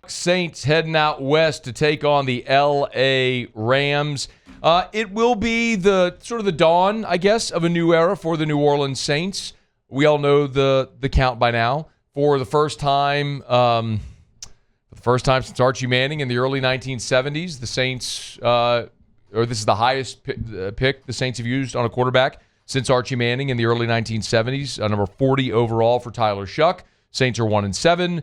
Saints heading out west to take on the L.A. Rams. It will be the sort of the dawn, I guess, of a new era for the New Orleans Saints. We all know the count by now. For the first time since Archie Manning in the early 1970s, the Saints, this is the highest pick the Saints have used on a quarterback since Archie Manning in the early 1970s. Number 40 overall for Tyler Shough. Saints are 1-7.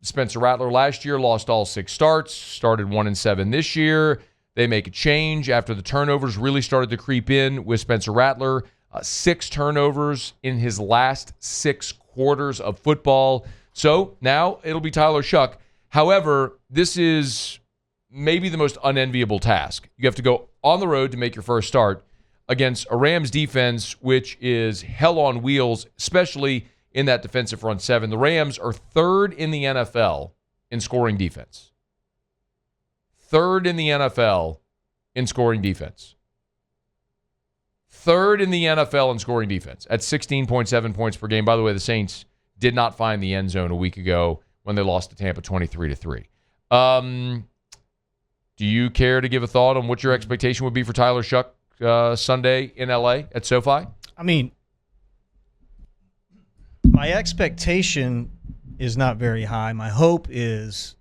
Spencer Rattler last year lost all 6 starts, started 1-7 this year. They make a change after the turnovers really started to creep in with Spencer Rattler. 6 turnovers in his last 6 quarters of football. So now it'll be Tyler Shough. However, this is maybe the most unenviable task. You have to go on the road to make your first start against a Rams defense, which is hell on wheels, especially in that defensive front 7. The Rams are 3rd in the NFL in scoring defense. 3rd in the NFL in scoring defense. 3rd in the NFL in scoring defense at 16.7 points per game. By the way, the Saints did not find the end zone a week ago when they lost to Tampa 23-3. Do you care to give a thought on what your expectation would be for Tyler Shough Sunday in L.A. at SoFi? I mean, my expectation is not very high. My hope is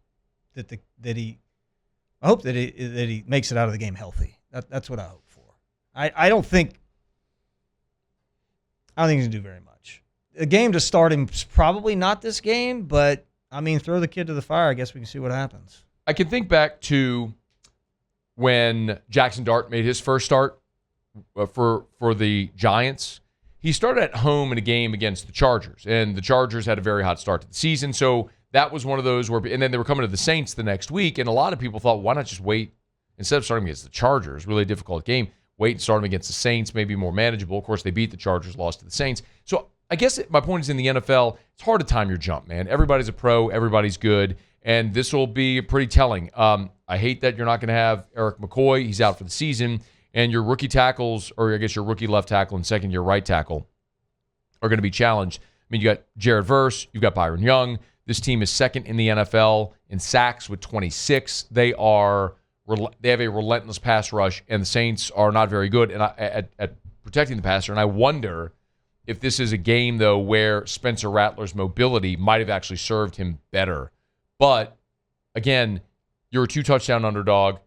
that he makes it out of the game healthy. That's what I hope for. I don't think he's going to do very much. A game to start him is probably not this game, but, I mean, throw the kid to the fire. I guess we can see what happens. I can think back to when Jackson Dart made his first start for the Giants. He started at home in a game against the Chargers, and the Chargers had a very hot start to the season, so that was one of those where, and then they were coming to the Saints the next week, and a lot of people thought, why not just wait, instead of starting against the Chargers, really difficult game, wait and start them against the Saints, maybe more manageable. Of course, they beat the Chargers, lost to the Saints. So I guess my point is in the NFL, it's hard to time your jump, man. Everybody's a pro, everybody's good, and this will be pretty telling. I hate that you're not going to have Eric McCoy. He's out for the season, and your rookie tackles, or I guess your rookie left tackle and second-year right tackle, are going to be challenged. I mean, you got Jared Verse, you've got Byron Young. This team is 2nd in the NFL in sacks with 26. They have a relentless pass rush, and the Saints are not very good at protecting the passer. And I wonder if this is a game, though, where Spencer Rattler's mobility might have actually served him better. But, again, you're a 2-touchdown underdog.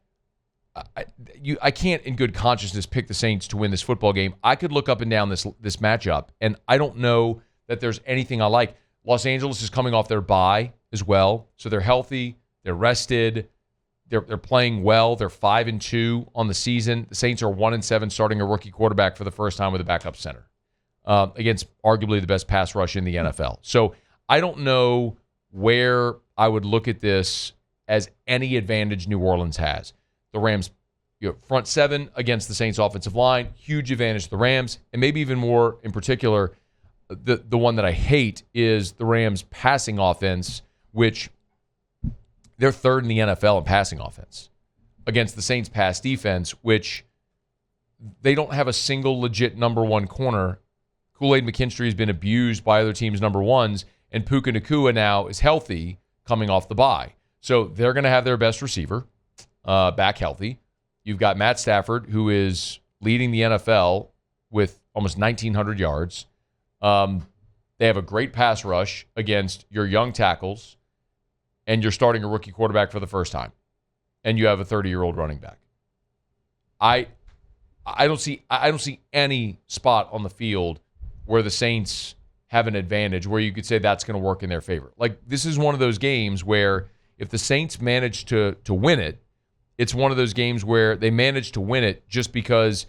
I can't in good consciousness pick the Saints to win this football game. I could look up and down this matchup, and I don't know that there's anything I like. Los Angeles is coming off their bye as well, so they're healthy, they're rested, they're playing well. They're 5-2 on the season. The Saints are 1-7, starting a rookie quarterback for the first time with a backup center against arguably the best pass rush in the NFL. So I don't know where I would look at this as any advantage New Orleans has. The Rams, front 7 against the Saints offensive line, huge advantage to the Rams, and maybe even more in particular, the one that I hate is the Rams passing offense, which they're 3rd in the NFL in passing offense against the Saints pass defense, which they don't have a single legit number 1 corner. Kool-Aid McKinstry has been abused by other teams' number 1s, and Puka Nacua now is healthy coming off the bye. So they're going to have their best receiver back healthy. You've got Matt Stafford, who is leading the NFL with almost 1,900 yards. They have a great pass rush against your young tackles, and you're starting a rookie quarterback for the first time, and you have a 30-year-old running back. I don't see any spot on the field where the Saints have an advantage where you could say that's going to work in their favor. Like, this is one of those games where if the Saints manage to win it, it's one of those games where they manage to win it just because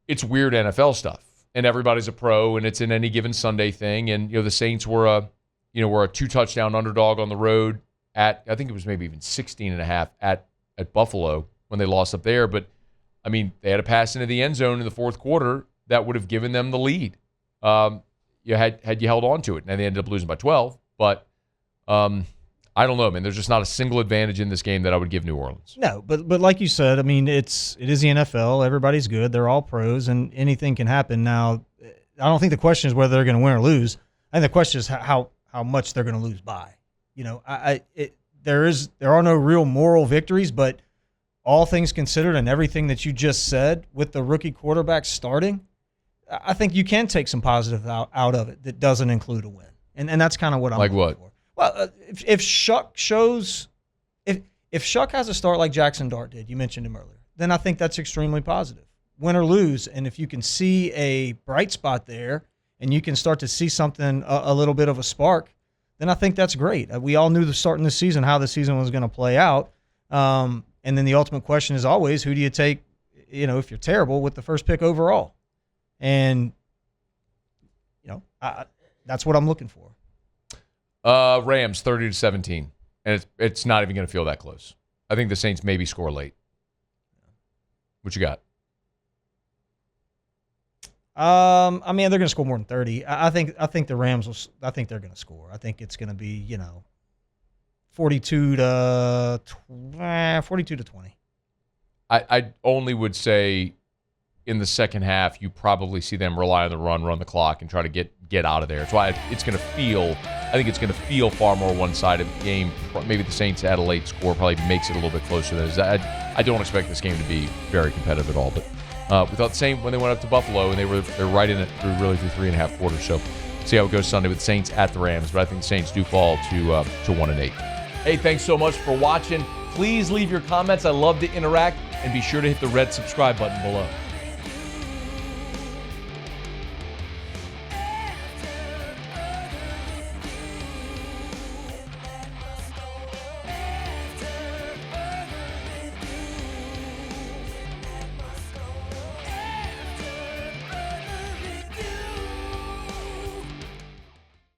it's weird NFL stuff, and everybody's a pro, and it's an any given Sunday thing. And the Saints were a 2-touchdown underdog on the road at, I think it was maybe even 16.5 at Buffalo when they lost up there. But I mean, they had a pass into the end zone in the fourth quarter that would have given them the lead. You had you held on to it, and they ended up losing by 12. But I don't know, man. There's just not a single advantage in this game that I would give New Orleans. No, but like you said, I mean, it is the NFL. Everybody's good. They're all pros, and anything can happen. Now, I don't think the question is whether they're going to win or lose. I think the question is how much they're going to lose by. there are no real moral victories, but all things considered and everything that you just said with the rookie quarterback starting, I think you can take some positive out of it that doesn't include a win. And that's kind of what I'm like looking what? for. Well, if Shough if Shough has a start like Jackson Dart did, you mentioned him earlier, then I think that's extremely positive. Win or lose, and if you can see a bright spot there and you can start to see something, a little bit of a spark, then I think that's great. We all knew starting the season how the season was going to play out. And then the ultimate question is always, who do you take, if you're terrible, with the first pick overall? And, that's what I'm looking for. Rams 30-17, and it's not even going to feel that close. I think the Saints maybe score late. What you got? They're going to score more than 30. I think the Rams will. I think they're going to score. I think it's going to be 42 to 20. I only would say in the second half you probably see them rely on the run the clock, and try to get out of there. That's why it's going to feel. I think it's going to feel far more one-sided game. Maybe the Saints add a late score probably makes it a little bit closer than that. I don't expect this game to be very competitive at all, but. We thought the same when they went up to Buffalo, and they're right in it through 3.5 quarters. So see how it goes Sunday with the Saints at the Rams. But I think the Saints do fall to 1-8. Hey, thanks so much for watching. Please leave your comments. I love to interact, and be sure to hit the red subscribe button below.